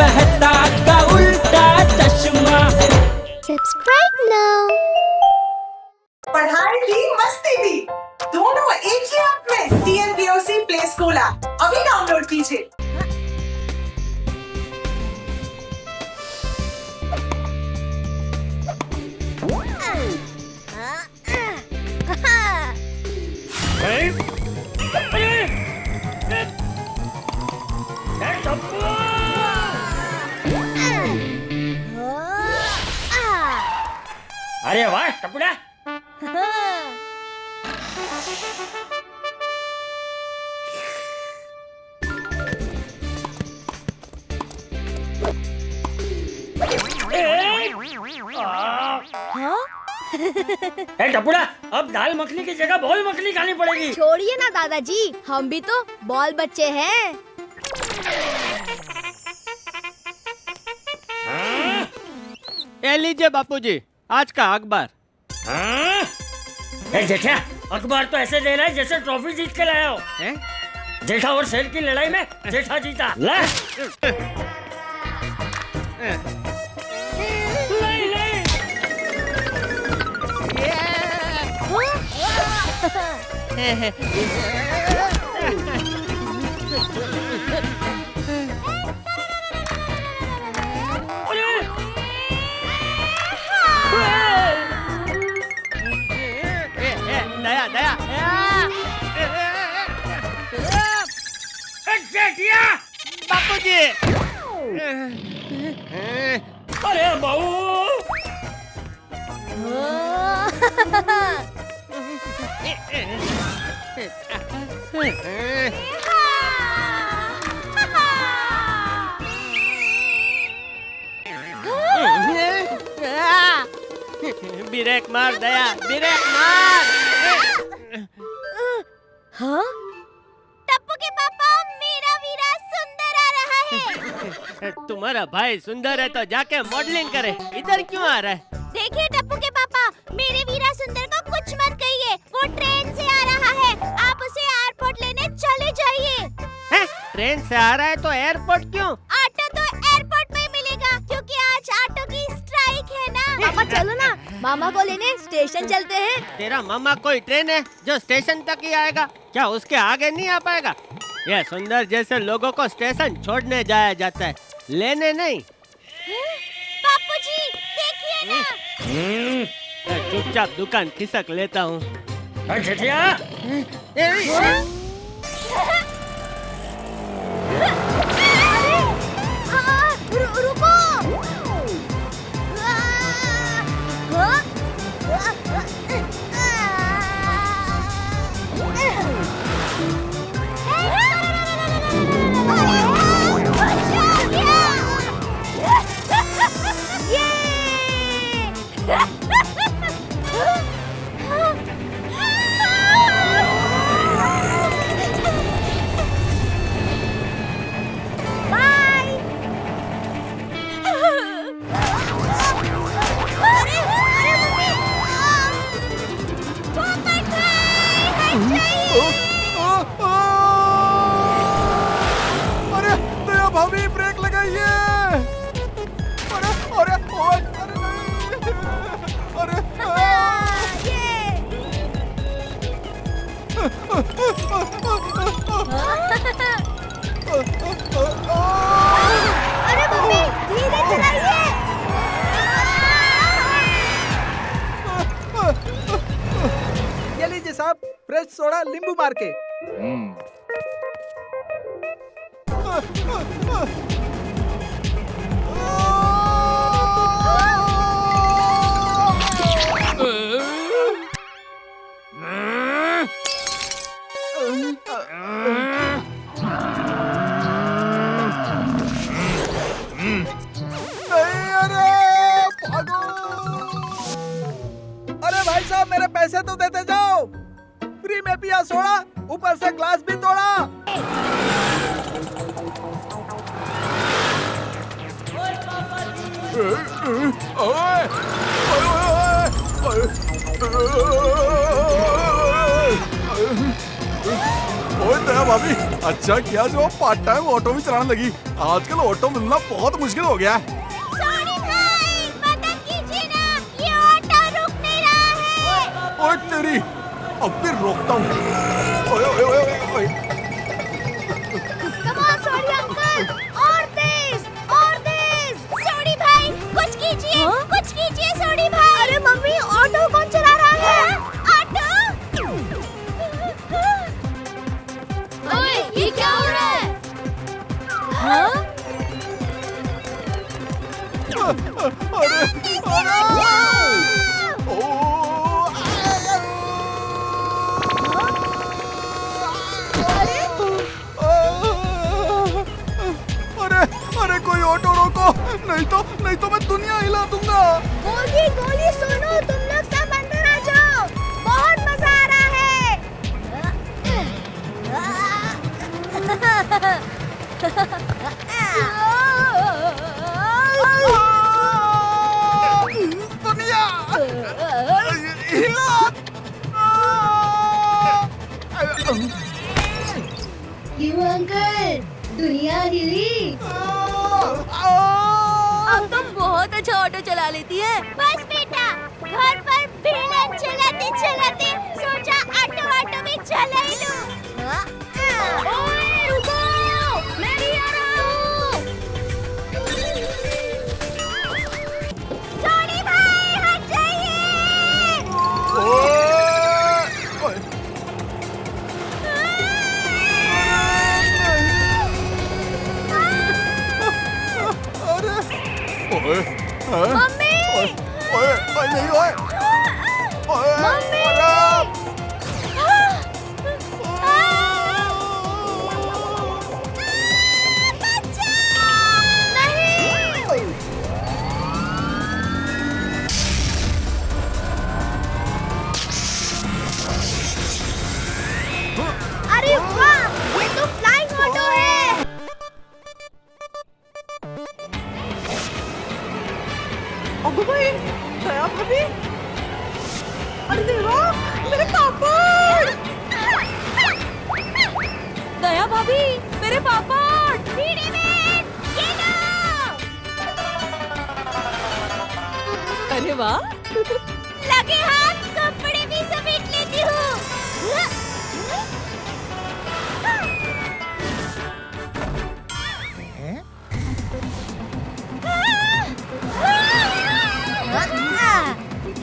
मेहता का उल्टा चश्मा। Subscribe now. पढ़ाई भी मस्ती भी दोनों एक ही ऐप में। TNPOC प्ले स्कूल ऐप अभी डाउनलोड कीजिए। अरे वाह टपुड़ा, टपुड़ा, अब दाल मखनी की जगह बॉल मखनी खानी पड़ेगी। छोड़िए ना दादाजी, हम भी तो बॉल बच्चे हैं। ये लीजिए बापूजी, आज का अखबार। जेठा, अखबार तो ऐसे दे रहा है जैसे ट्रॉफी जीत के लाया हो। जेठा और शेर की लड़ाई में जेठा जीता। ले। दया दया। बापूजी, अरे बहू, ब्रेक मार दया, ब्रेक मार। हाँ? टप्पू के पापा, मेरा वीरा सुंदर आ रहा है। तुम्हारा भाई सुंदर है तो जाके मॉडलिंग करे, इधर क्यों आ रहा है? देखिए टप्पू के पापा, मेरे वीरा सुंदर को कुछ मत कहिए, वो ट्रेन से आ रहा है। आप उसे एयरपोर्ट लेने चले जाइए। ट्रेन से आ रहा है तो एयरपोर्ट क्यों? ऑटो तो एयरपोर्ट में मिलेगा, क्योंकि आज ऑटो की स्ट्राइक है ना। पापा चलो ना, मामा को लेने स्टेशन चलते हैं। तेरा मामा कोई ट्रेन है जो स्टेशन तक ही आएगा? क्या उसके आगे नहीं आ पाएगा? ये सुंदर जैसे लोगों को स्टेशन छोड़ने जाया जाता है, लेने नहीं। बापूजी देखिए ना। चुपचाप दुकान खिसक लेता हूँ। जेठिया, रुको। अरे दया भाभी, ब्रेक लगाइए। अरे अरे अरे अरे मम्मी, धीरे चलाइए। ये लीजिए साहब, फ्रेश सोडा नींबू मार के। अरे भाई साहब, मेरे पैसे तो देते जाओ। फ्री में पिया सोडा, ऊपर से ग्लास भी तोड़ा। ओए दया भाभी, अच्छा किया जो पार्ट टाइम ऑटो भी चलाने लगी। आजकल ऑटो मिलना बहुत मुश्किल हो गया है। सोनी भाई मदद कीजिए ना, ये ऑटो रुक नहीं रहा है। ओए तेरी, अब भी रोकता हूँ। ओए ओए ओए ओए। कम ऑन सोनी अंकल, और तेज, और तेज। सोनी भाई कुछ कीजिए, कुछ कीजिए सोनी भाई। अरे मम्मी, ऑटो कौन चला रहा है? ऑटो? ओए, ये क्या हो रहा है? हाँ? अरे अरे अरे कोई ऑटो रोको, नहीं तो मैं दुनिया हिला दूंगा। गोली गोली सुनो, तुम लोग सब अंदर आ जाओ, बहुत मजा आ रहा है। दुनिया हिला। क्यों अंकल, दुनिया हिली? अब तुम बहुत अच्छा ऑटो चला लेती है। बस बेटा, घर पर बिना चलाते चलाते सोचा ऑटो भी चला ही लूं। ओए रुको, मैं भी आ रहा हूँ। सोनी भाई हट जाइए। मम्मी, ओए नहीं ओए मम्मी, अरे वाह, ये तो फ्लाइंग ऑटो है। अगो भाई, दया भाभी, अरे देवा, मेरे पापड़। दया भाभी, मेरे पापड़। भीड़ी में, ये लो। अरे वाह, लगे हाथ कपड़े भी समेट लेती हूँ।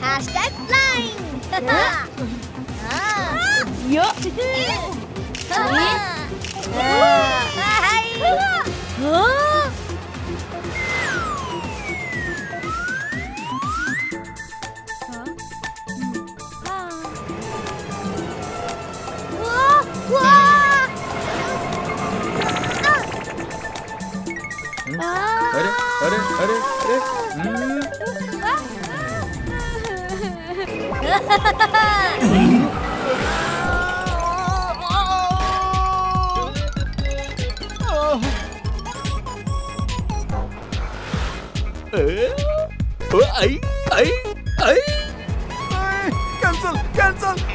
Hashtag flying. Yo.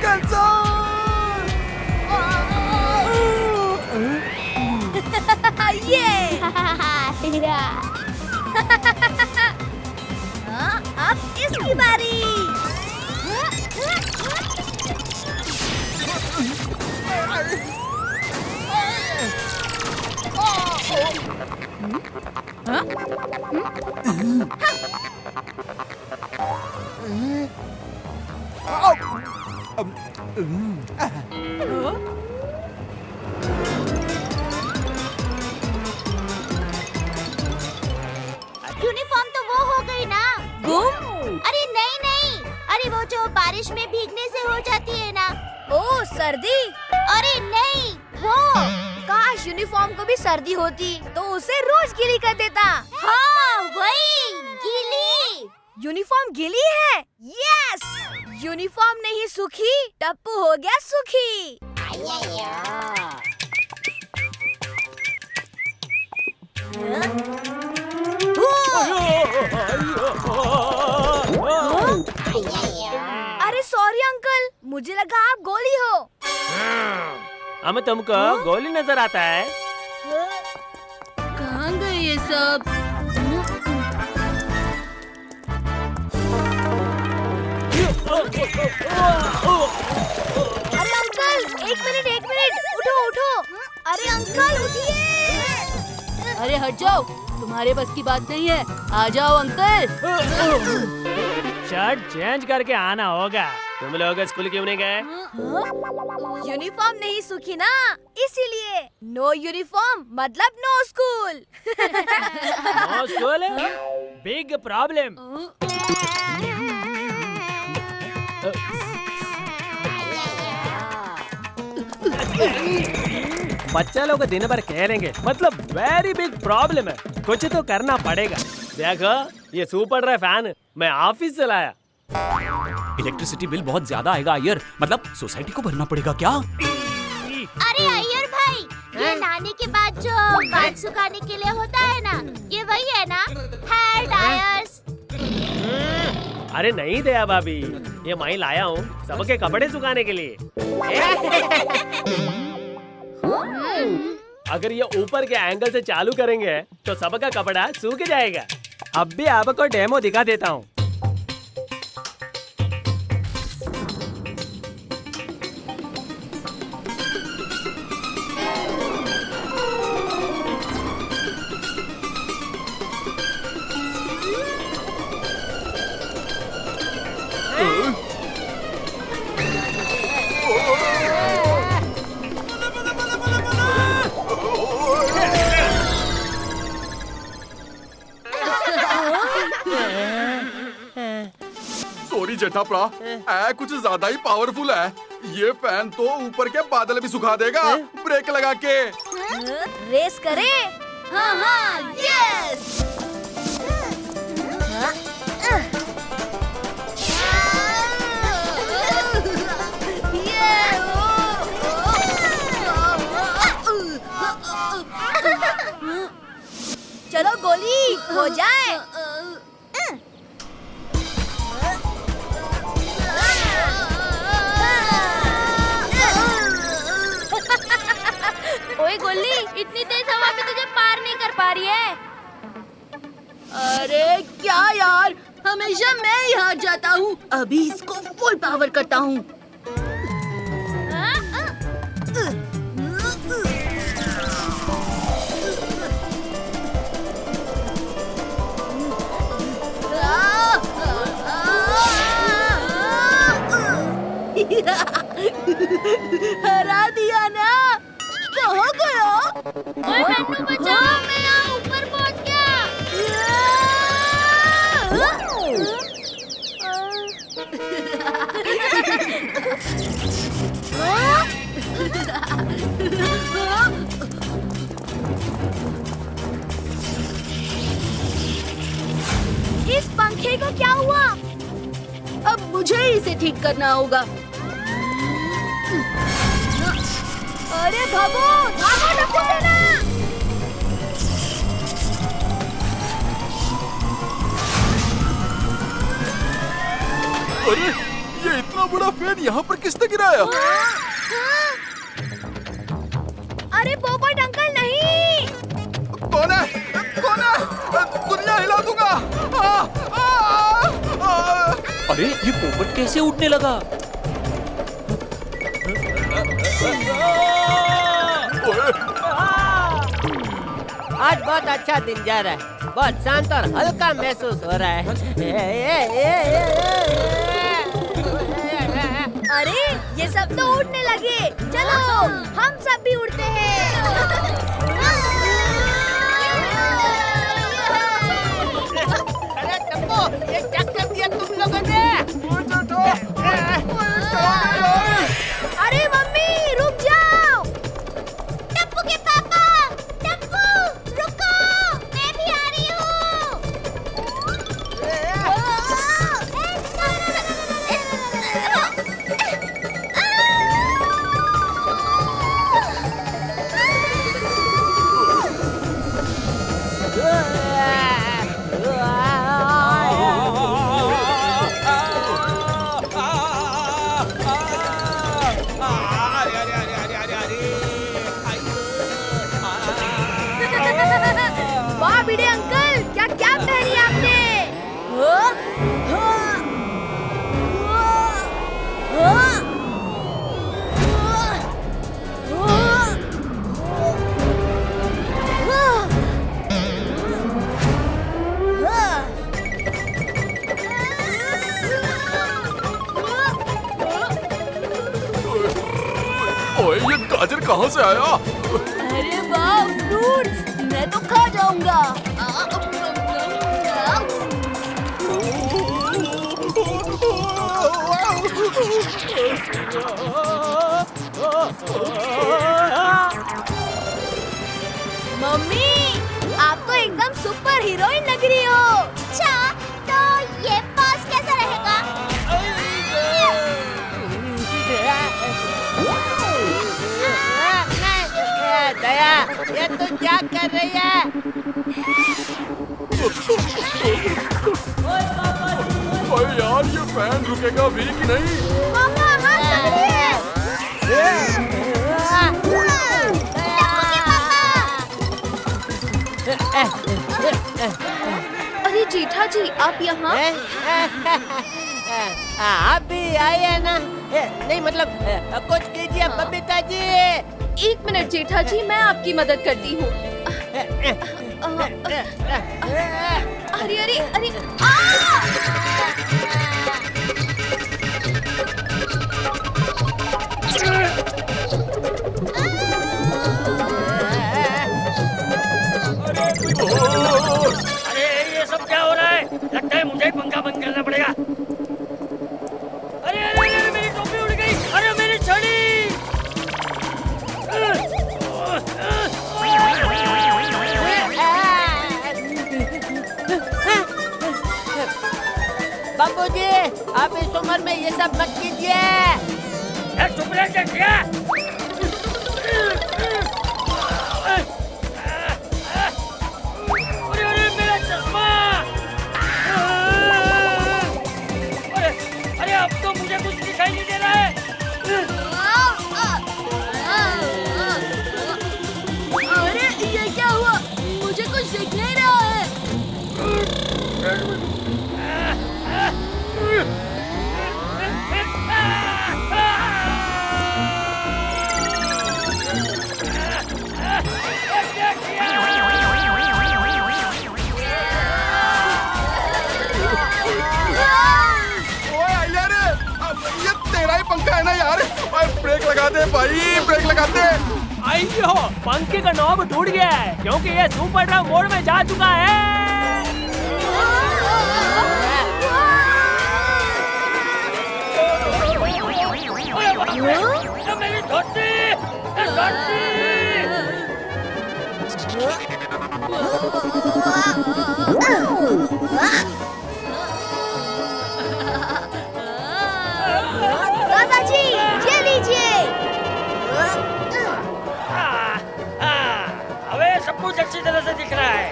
कैंसल। ये अब इसकी बारी। यूनिफॉर्म तो वो हो गई ना गुम? अरे नहीं, अरे वो जो बारिश में भीगने से हो जाती है ना। ओ सर्दी? अरे नहीं, वो। काश यूनिफॉर्म को भी सर्दी होती तो उसे रोज गीली कर देता। हाँ वही, गीली। यूनिफॉर्म गीली है? यस। यूनिफॉर्म नहीं सूखी, टप्पू हो गया सुखी। अरे सॉरी अंकल, मुझे लगा आप गोली हो। हम तुमको गोली नजर आता है? कहाँ गए ये सब? अरे अंकल, एक मिनट, उठो उठो। अरे अंकल उठिए। अरे हट जाओ, तुम्हारे बस की बात नहीं है। आ जाओ अंकल। शर्ट चेंज करके आना होगा। तुम लोग स्कूल क्यों नहीं गए? यूनिफॉर्म नहीं सूखी ना, इसीलिए। नो यूनिफॉर्म मतलब no school. No school? Big problem. बच्चा लोग दिन भर खेलेंगे, मतलब वेरी बिग प्रॉब्लम है। कुछ तो करना पड़ेगा। देखो ये सुपर है फैन, मैं ऑफिस से लाया। इलेक्ट्रिसिटी बिल बहुत ज्यादा आएगा अय्यर, मतलब सोसाइटी को भरना पड़ेगा क्या? अरे अय्यर भाई, ये नहाने के बाद जो बाल सुखाने के लिए होता है ना, ये वही है ना, हेयर ड्रायर्स। अरे नहीं दया भाभी, ये मैं लाया हूँ सबके कपड़े सुखाने के लिए। अगर ये ऊपर के एंगल से चालू करेंगे तो सबका कपड़ा सूख जाएगा। अब भी आपको डेमो दिखा देता हूँ। सॉरी जेठापड़ा, कुछ ज्यादा ही पावरफुल है। ये फैन तो ऊपर के बादल भी सुखा देगा ब्रेक लगा के। रेस करे? हाँ हाँ, यस। चलो गोली हो जाए। ओए गोली, इतनी तेज हवा में तुझे पार नहीं कर पा रही है। अरे क्या यार, हमेशा मैं ही हार जाता हूँ। अभी इसको फुल पावर करता हूँ। हरा दिया ना। कहाँ गया? ओए नन्नू बचाओ, मैं यहाँ ऊपर पहुँच गया। इस पंखे को क्या हुआ? अब मुझे ही इसे ठीक करना होगा। अरे भागो भागो नक्कू सेना। अरे ये इतना बड़ा फैन यहाँ पर किसने गिराया? अरे पोपट अंकल नहीं। कौन है? कौन है? दुनिया हिला दूंगा। अरे ये पोपट कैसे उड़ने लगा? आज बहुत अच्छा दिन जा रहा है, बहुत शांत और हल्का महसूस हो रहा है। अरे ये सब तो उड़ने लगे, चलो हम सब भी उड़ते हैं। अरे टप्पू, ये क्या कर दिया तुम लोगों ने? अरे मम्मी रुक जाओ। टप्पू के पापा, टप्पू रुको, मैं भी आ रही हूँ। भिड़े अंकल, क्या क्या पहनी आपने? ओए ये गाजर कहाँ से आया? अरे वाह, फ्रूट्स! मैं तो खा जाऊंगा। मम्मी, आप तो एकदम सुपर हीरोइन लग रही हो। अच्छा, तो ये पास कैसा रहेगा? दया, ये तू क्या कर रही है? ओए यार ये फैन रुकेगा भी कि नहीं? पापा, हाथ पकड़िए। अरे जेठा जी, आप यहाँ? आप भी आए हैं ना? नहीं मतलब कुछ कीजिए बबीता जी। एक मिनट जेठा जी, मैं आपकी मदद करती हूँ। अरे अरे अरे अरे ये सब क्या हो रहा है? लगता है मुझे ही पंखा बंद करना पड़ेगा। अरे अरे अरे मेरी टोपी उड़ गई। अरे मेरी छड़ी। बाबूजी, आप इस उम्र में ये सब मत कीजिए। चुप रह क्या? अरे अरे मेरा चश्मा। अरे अब तो मुझे कुछ दिखाई नहीं दे रहा है। अरे ये क्या हुआ? मुझे कुछ दिख नहीं रहा है। ओए यार ये तेरा ही पंखा है ना यार? ओए ब्रेक लगा दे भाई, ब्रेक लगा दे। अयो, पंखे का नॉब टूट गया है क्योंकि ये सुपर ड्राइव मोड में जा चुका है। मेरी धोती। दादाजी, ये लीजिए। अबे सब कुछ अच्छी तरह से दिख रहा है।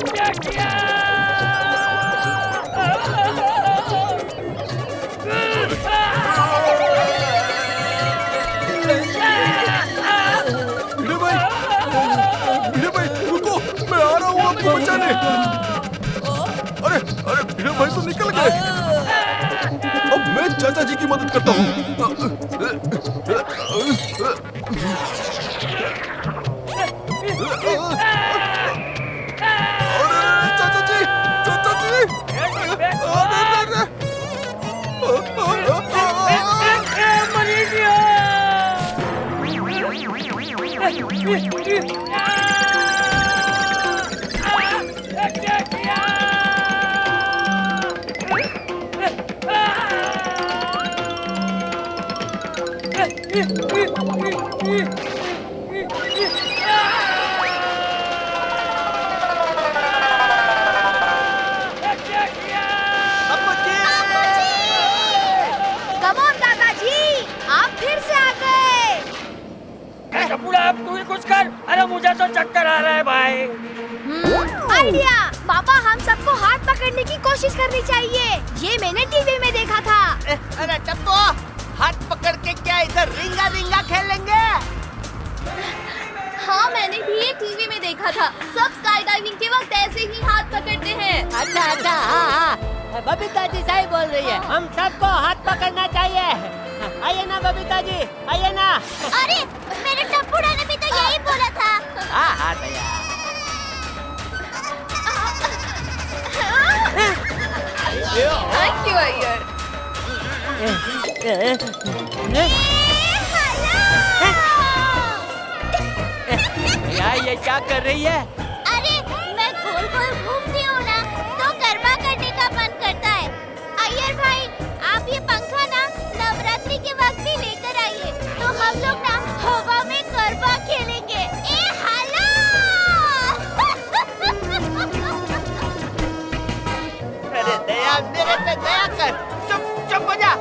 क्या किया? भिड़े भाई रुको, मैं आ रहा हूँ आपको बचाने। अरे अरे भिड़े भाई तो निकल गए। अब मैं चाचा जी की मदद करता हूँ। अरे चाचा जी, चाचा जी। क्या किया? कम ऑन दादाजी, आप फिर से आ गए। अब तू ही कुछ कर। अरे मुझे तो चक्कर आ रहा है भाई। आइडिया, पापा हम सबको हाथ पकड़ने की कोशिश करनी चाहिए। ये मैंने टीवी में देखा था। अरे टप्पू, हाथ क्या इधर रिंगा रिंगा खेलेंगे? हाँ, मैंने भी ये टीवी में देखा था। सब स्काई डाइविंग के वक्त ऐसे ही हाथ पकड़ते हैं। अच्छा अच्छा, हाँ हाँ, बबीता जी सही बोल रही है। हम सबको हाथ पकड़ना चाहिए। आइए ना बबीता जी, आइए ना। अरे मेरे टप्पूड़ा ने भी तो यही बोला था। हाँ हाँ दया। Thank you Iyer. यार ये क्या कर रही है? अरे मैं गोल गोल घूमती हूँ ना, तो गरबा करने का मन करता है। अय्यर भाई, आप ये पंखा ना नवरात्रि के वक्त भी लेकर आइए, तो हम लोग ना हवा में गरबा खेलेंगे। ए हाला! अरे दया, मेरे पे दया कर। चुप चुप हो जा।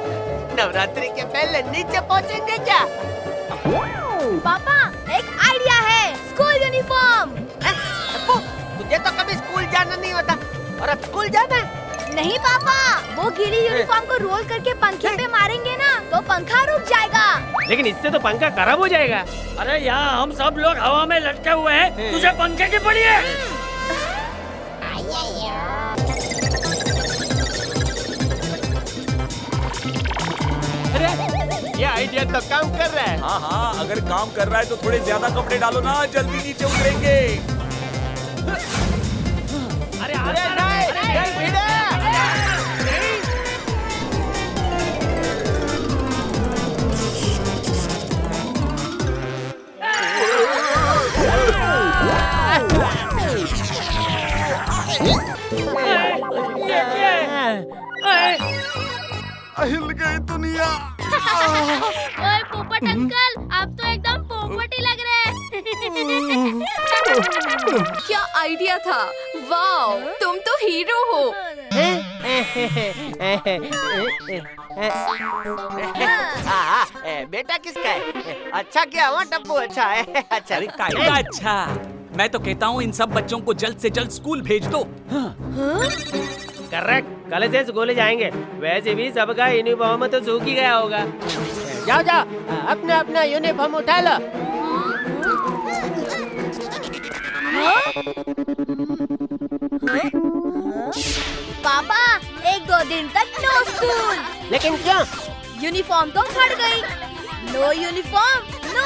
नवरात्रि के पहले नीचे पहुंचेंगे क्या? पापा, एक आइडिया है। School uniform. अप्पू, तुझे तो कभी स्कूल जाना नहीं होता और अब स्कूल जाना है? नहीं पापा, वो गीली यूनिफॉर्म को रोल करके पंखे पे मारेंगे ना, तो पंखा रुक जाएगा। लेकिन इससे तो पंखा खराब हो जाएगा। अरे यहाँ हम सब लोग हवा में लटके हुए हैं, तुझे पंखे की पड़ी है। अरे ये आइडिया तो काम कर रहा है। हाँ हाँ, अगर काम कर रहा है तो थोड़े ज्यादा कपड़े डालो ना, जल्दी नीचे उतरेंगे। अरे अरे नहीं, नहीं भिड़े। हिल गई दुनिया। ओए पोपट अंकल, आप तो एकदम पोपट ही लग रहे हैं। क्या आइडिया था। वाओ, तुम तो हीरो हो। बेटा किसका है? अच्छा किया हुआ टप्पू, अच्छा है। अच्छा अरे कायदा अच्छा। मैं तो कहता हूँ इन सब बच्चों को जल्द से जल्द स्कूल भेज दो। करेक्ट, कल से स्कूल जाएंगे। वैसे भी सबका यूनिफॉर्म तो सूख ही गया होगा। जाओ जाओ, अपना अपना यूनिफॉर्म उठा लो। पापा, 1-2 दिन तक नो स्कूल। लेकिन क्यों? यूनिफॉर्म तो फट गई। No uniform